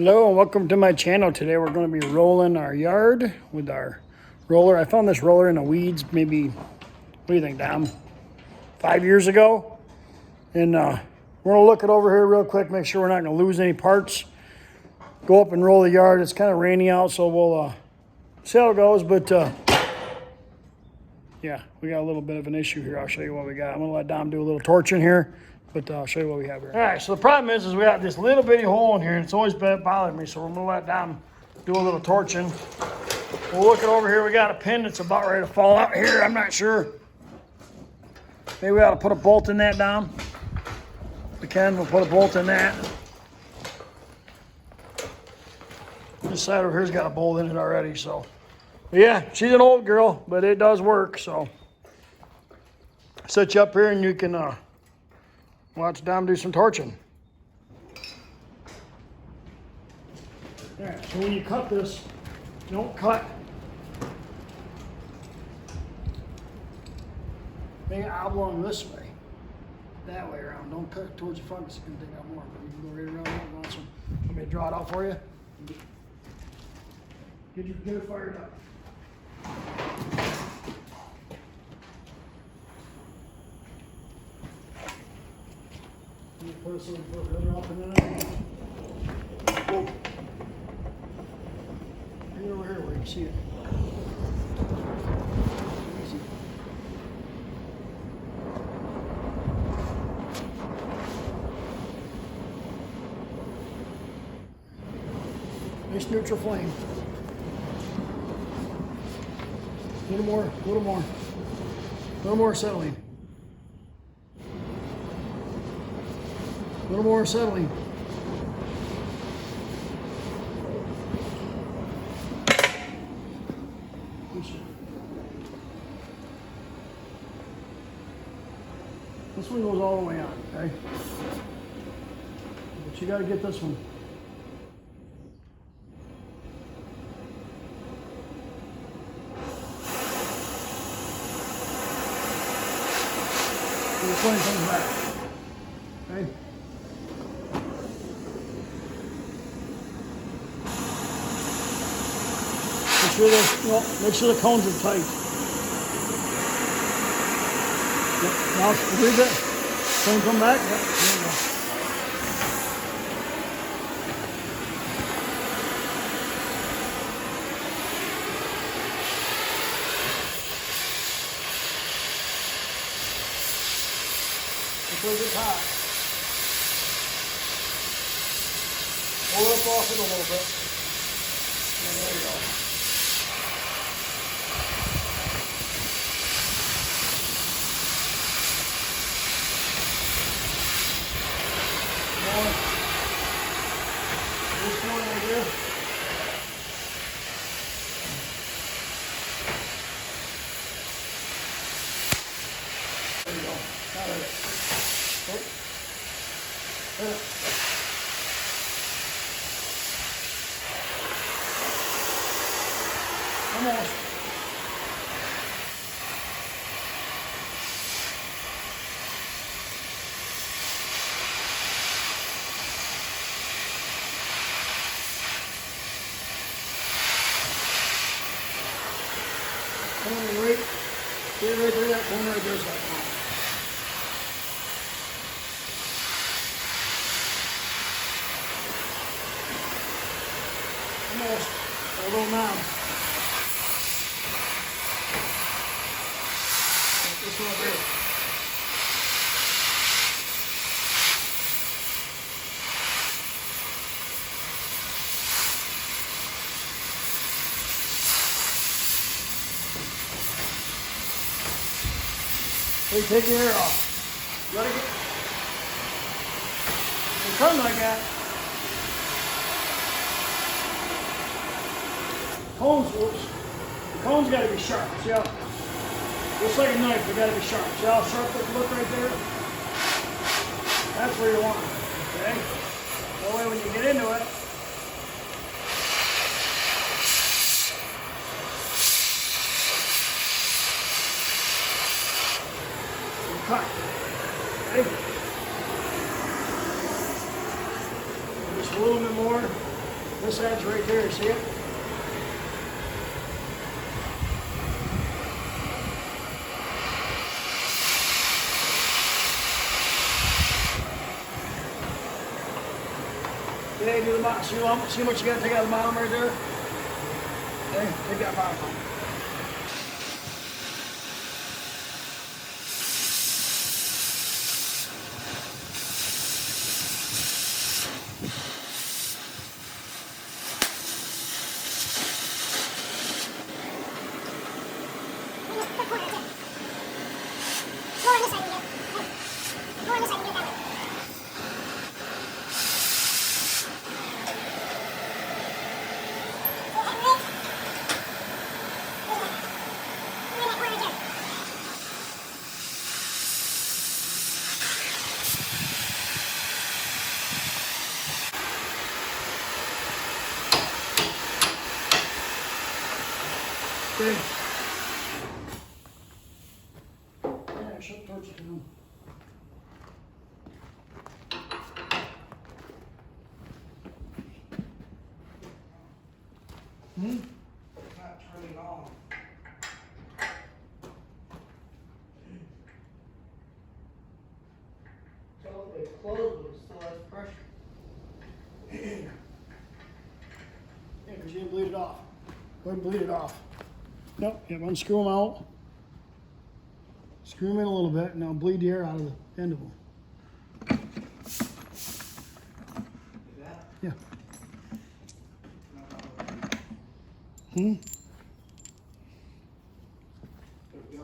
Hello and welcome to my channel. Today we're going to be rolling our yard with our roller. I found this roller in the weeds maybe, what do you think, Dom? 5 years ago. And we're going to look it over here real quick, make sure we're not going to lose any parts. Go up and roll the yard. It's kind of rainy out, so we'll see how it goes. But yeah, we got a little bit of an issue here. I'll show you what we got. I'm going to let Dom do a little torching here. But I'll show you what we have here. All right, so the problem is we got this little bitty hole in here, and it's always been bothering me, so we're gonna let Dom do a little torching. We'll look it over here. We got a pin that's about ready to fall out here. I'm not sure. Maybe we ought to put a bolt in that, Dom. We can. We'll put a bolt in that. This side over here's got a bolt in it already, so. But yeah, she's an old girl, but it does work, so. Set you up here and you can watch Dom do some torching. All right, so when you cut this, don't cut. Make it oblong this way. That way around. Don't cut it towards the front because it's going to take out more. But you can go right around that. Want me to draw it out for you? Get it fired up. Put it so we put it right up and then bring it over here where you can see it. Easy. Nice neutral flame. A little more, a little more. A little more acetylene. A little more acetylene. This one goes all the way on, okay? But you gotta get this one. And the flame comes back, okay? Make sure the cones are tight. Yep. Now, read that. Cone come back. Yep. There you go. Until it gets hot. Pull it up off it a little bit. And there you go. This one right here. There you go. Got it. Oh. Almost. Right there, that corner right there's that one. Almost. A little now. Like this one up here. Hey, take your hair off. Let it get. It's something like that. Cones, whoops. The cones got to be sharp. See how? Looks like a knife, they got to be sharp. See how sharp they look right there? That's where you want it. Okay? That way when you get into it, cut. Okay? Just a little bit more. See what you got to take out of the bottom right there? Okay, take that bottom out. Okay. Yeah, shut the torch down. Not turning on. So they close, but it still has pressure. Yeah, because you didn't bleed it off. Go ahead and bleed it off. Nope, you unscrew them out. Screw them in a little bit, and now bleed the air out of the end of them. Yeah. Hmm? There we go.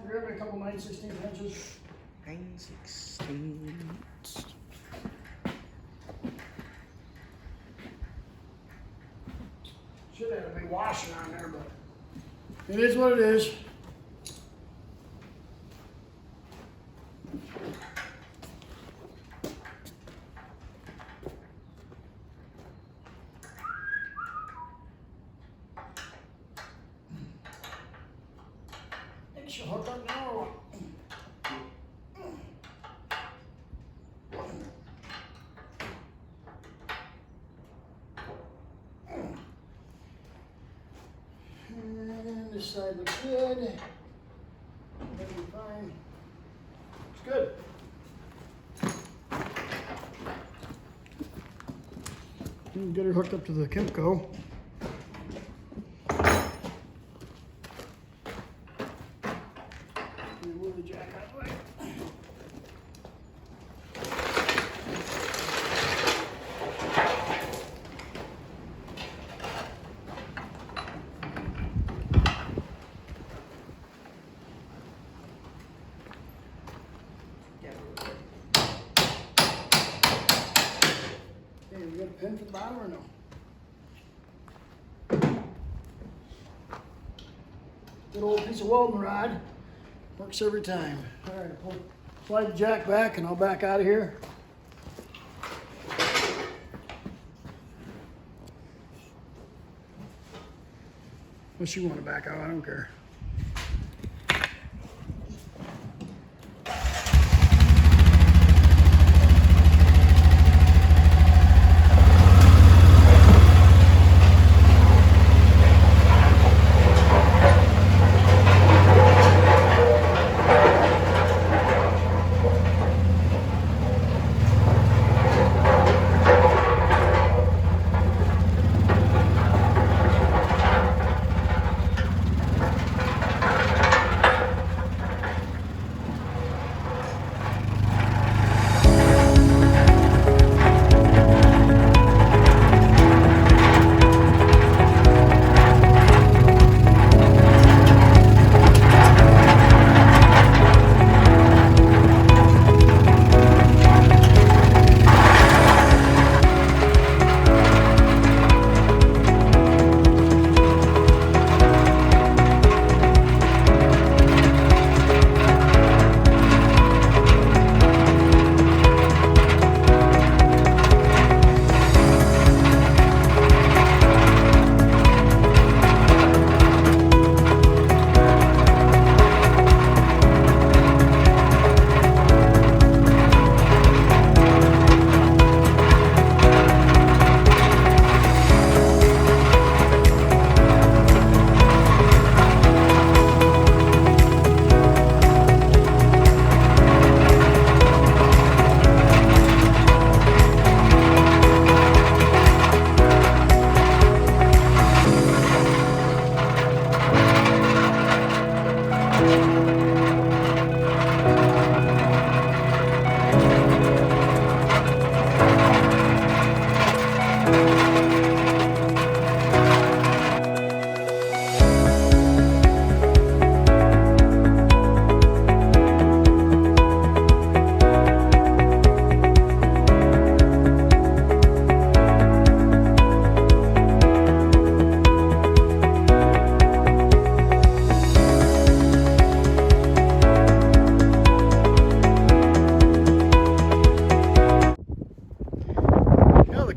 You're having a couple 9/16 inches. 9/16. Should have a big washing on there, but it is what it is. It should hook up now or what? And this side looks good. Everything fine. Looks good. And get her hooked up to the Kymco. And move the jack out of the way. Okay, we got a pin for the bottom or no? Good old piece of welding rod. Works every time. All right, slide the jack back and I'll back out of here. Unless you want to back out, I don't care.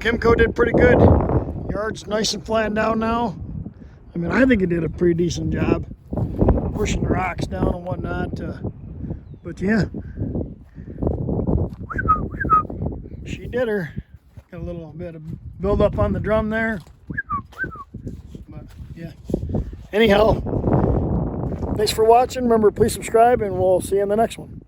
Kymco did pretty good. Yard's nice and flattened out now. I mean, I think it did a pretty decent job pushing the rocks down and whatnot. But yeah, she did her. Got a little bit of build up on the drum there. But yeah. Anyhow, thanks for watching. Remember, please subscribe, and we'll see you in the next one.